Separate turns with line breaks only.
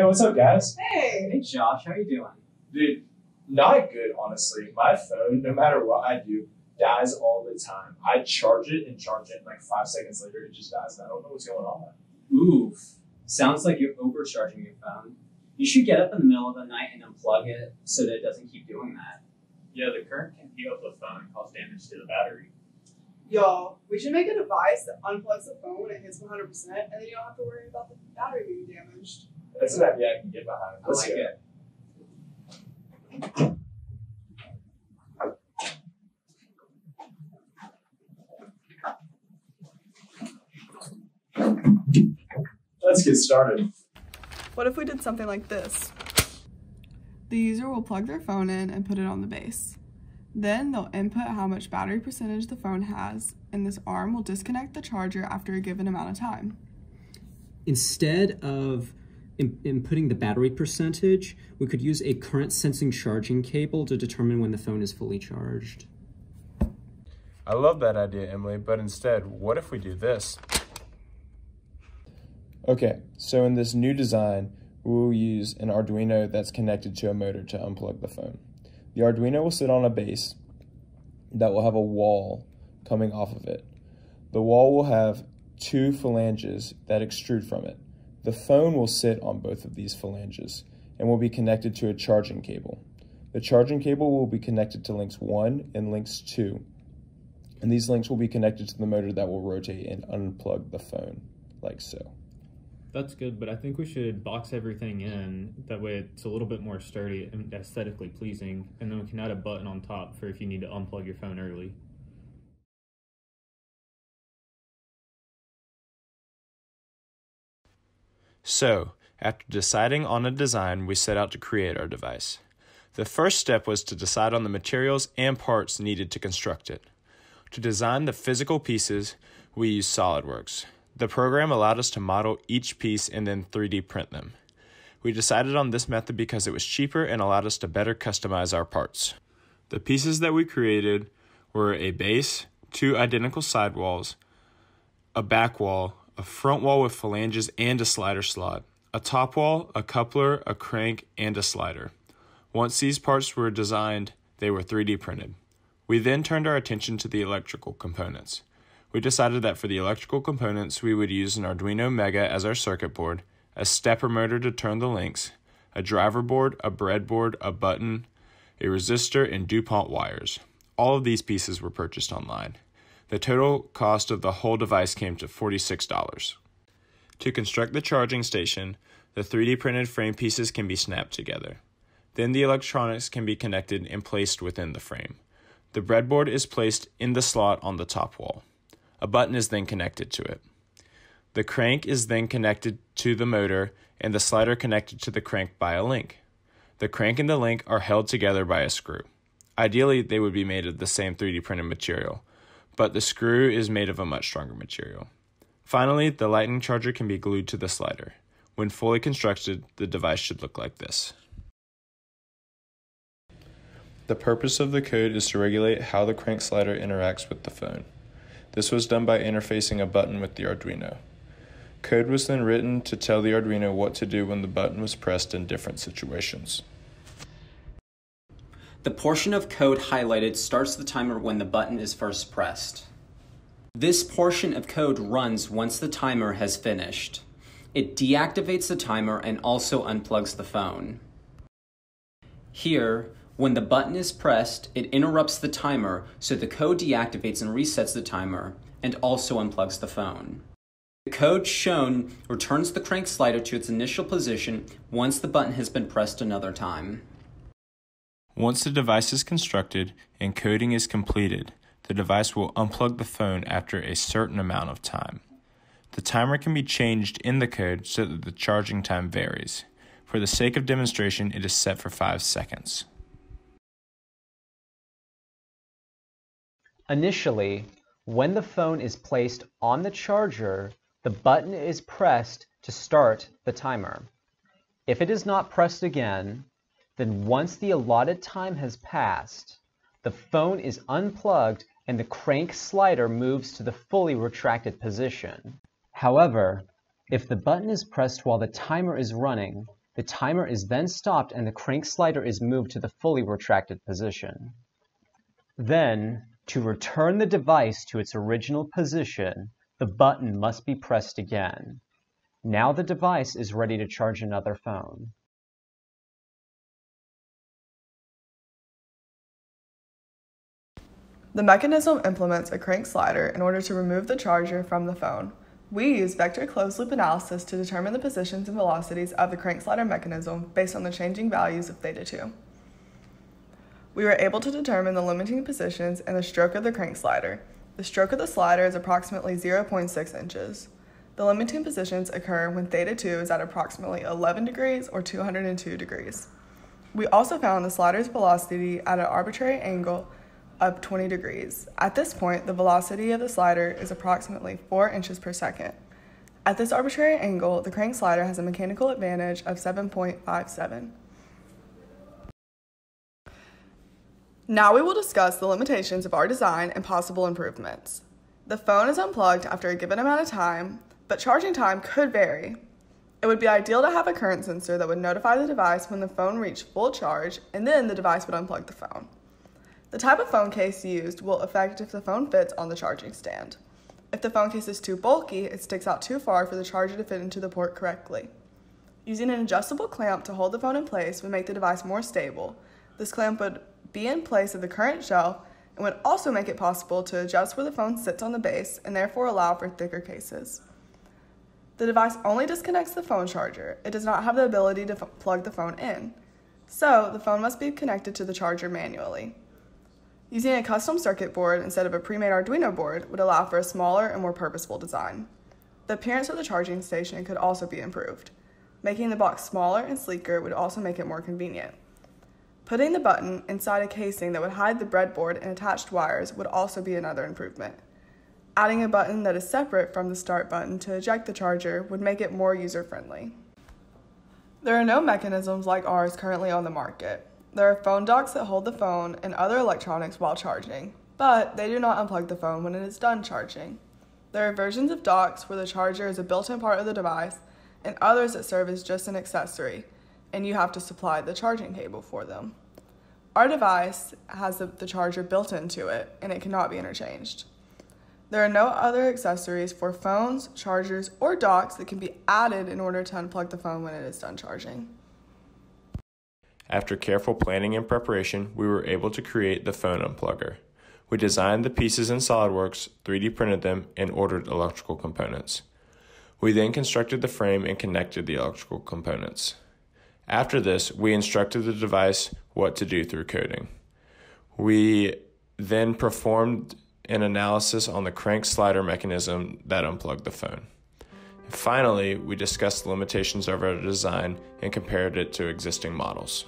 Hey, what's up, guys?
Hey Josh, how you doing?
Dude, not good, honestly. My phone, no matter what I do, dies all the time. I charge it, and like 5 seconds later, it just dies. And I don't know what's going on.
Oof. Sounds like you're overcharging your phone. You should get up in the middle of the night and unplug it so that it doesn't keep doing that.
Yeah, the current can heat up the phone and cause damage to the battery.
Y'all, we should make a device that unplugs the phone when it hits 100%, and then you don't have to worry about the battery being damaged.
That's an idea I can get behind.
I like it.
Let's get started.
What if we did something like this? The user will plug their phone in and put it on the base. Then they'll input how much battery percentage the phone has, and this arm will disconnect the charger after a given amount of time.
Instead of inputting the battery percentage, we could use a current sensing charging cable to determine when the phone is fully charged.
I love that idea, Emily, but instead, what if we do this? Okay, so in this new design, we will use an Arduino that's connected to a motor to unplug the phone. The Arduino will sit on a base that will have a wall coming off of it. The wall will have 2 phalanges that extrude from it. The phone will sit on both of these phalanges and will be connected to a charging cable. The charging cable will be connected to links 1 and links 2, and these links will be connected to the motor that will rotate and unplug the phone, like so.
That's good, but I think we should box everything in. That way it's a little bit more sturdy and aesthetically pleasing, and then we can add a button on top for if you need to unplug your phone early.
So, after deciding on a design, we set out to create our device. The first step was to decide on the materials and parts needed to construct it. To design the physical pieces, we used SolidWorks. The program allowed us to model each piece and then 3D print them. We decided on this method because it was cheaper and allowed us to better customize our parts. The pieces that we created were a base, 2 identical sidewalls, a back wall, a front wall with phalanges and a slider slot, a top wall, a coupler, a crank, and a slider. Once these parts were designed, they were 3D printed. We then turned our attention to the electrical components. We decided that for the electrical components, we would use an Arduino Mega as our circuit board, a stepper motor to turn the links, a driver board, a breadboard, a button, a resistor, and DuPont wires. All of these pieces were purchased online. The total cost of the whole device came to $46. To construct the charging station, the 3D printed frame pieces can be snapped together. Then the electronics can be connected and placed within the frame. The breadboard is placed in the slot on the top wall. A button is then connected to it. The crank is then connected to the motor and the slider connected to the crank by a link. The crank and the link are held together by a screw. Ideally, they would be made of the same 3D printed material, but the screw is made of a much stronger material. Finally, the lightning charger can be glued to the slider. When fully constructed, the device should look like this. The purpose of the code is to regulate how the crank slider interacts with the phone. This was done by interfacing a button with the Arduino. Code was then written to tell the Arduino what to do when the button was pressed in different situations.
The portion of code highlighted starts the timer when the button is first pressed. This portion of code runs once the timer has finished. It deactivates the timer and also unplugs the phone. Here, when the button is pressed, it interrupts the timer, so the code deactivates and resets the timer, and also unplugs the phone. The code shown returns the crank slider to its initial position once the button has been pressed another time.
Once the device is constructed and coding is completed, the device will unplug the phone after a certain amount of time. The timer can be changed in the code so that the charging time varies. For the sake of demonstration, it is set for 5 seconds.
Initially, when the phone is placed on the charger, the button is pressed to start the timer. If it is not pressed again, then once the allotted time has passed, the phone is unplugged and the crank slider moves to the fully retracted position. However, if the button is pressed while the timer is running, The timer is then stopped and the crank slider is moved to the fully retracted position. Then, to return the device to its original position, the button must be pressed again. Now the device is ready to charge another phone.
The mechanism implements a crank slider in order to remove the charger from the phone. We use vector closed-loop analysis to determine the positions and velocities of the crank slider mechanism based on the changing values of theta 2. We were able to determine the limiting positions and the stroke of the crank slider. The stroke of the slider is approximately 0.6 inches. The limiting positions occur when theta 2 is at approximately 11 degrees or 202 degrees. We also found the slider's velocity at an arbitrary angle of 20 degrees. At this point, the velocity of the slider is approximately 4 inches per second. At this arbitrary angle, the crank slider has a mechanical advantage of 7.57. Now we will discuss the limitations of our design and possible improvements. The phone is unplugged after a given amount of time, but charging time could vary. It would be ideal to have a current sensor that would notify the device when the phone reached full charge, and then the device would unplug the phone. The type of phone case used will affect if the phone fits on the charging stand. If the phone case is too bulky, it sticks out too far for the charger to fit into the port correctly. Using an adjustable clamp to hold the phone in place would make the device more stable. This clamp would be in place of the current shelf and would also make it possible to adjust where the phone sits on the base and therefore allow for thicker cases. The device only disconnects the phone charger. It does not have the ability to plug the phone in. So the phone must be connected to the charger manually. Using a custom circuit board instead of a pre-made Arduino board would allow for a smaller and more purposeful design. The appearance of the charging station could also be improved. Making the box smaller and sleeker would also make it more convenient. Putting the button inside a casing that would hide the breadboard and attached wires would also be another improvement. Adding a button that is separate from the start button to eject the charger would make it more user-friendly. There are no mechanisms like ours currently on the market. There are phone docks that hold the phone and other electronics while charging, but they do not unplug the phone when it is done charging. There are versions of docks where the charger is a built-in part of the device, and others that serve as just an accessory, and you have to supply the charging cable for them. Our device has the charger built into it, and it cannot be interchanged. There are no other accessories for phones, chargers, or docks that can be added in order to unplug the phone when it is done charging.
After careful planning and preparation, we were able to create the phone unplugger. We designed the pieces in SolidWorks, 3D printed them, and ordered electrical components. We then constructed the frame and connected the electrical components. After this, we instructed the device what to do through coding. We then performed an analysis on the crank slider mechanism that unplugged the phone. Finally, we discussed the limitations of our design and compared it to existing models.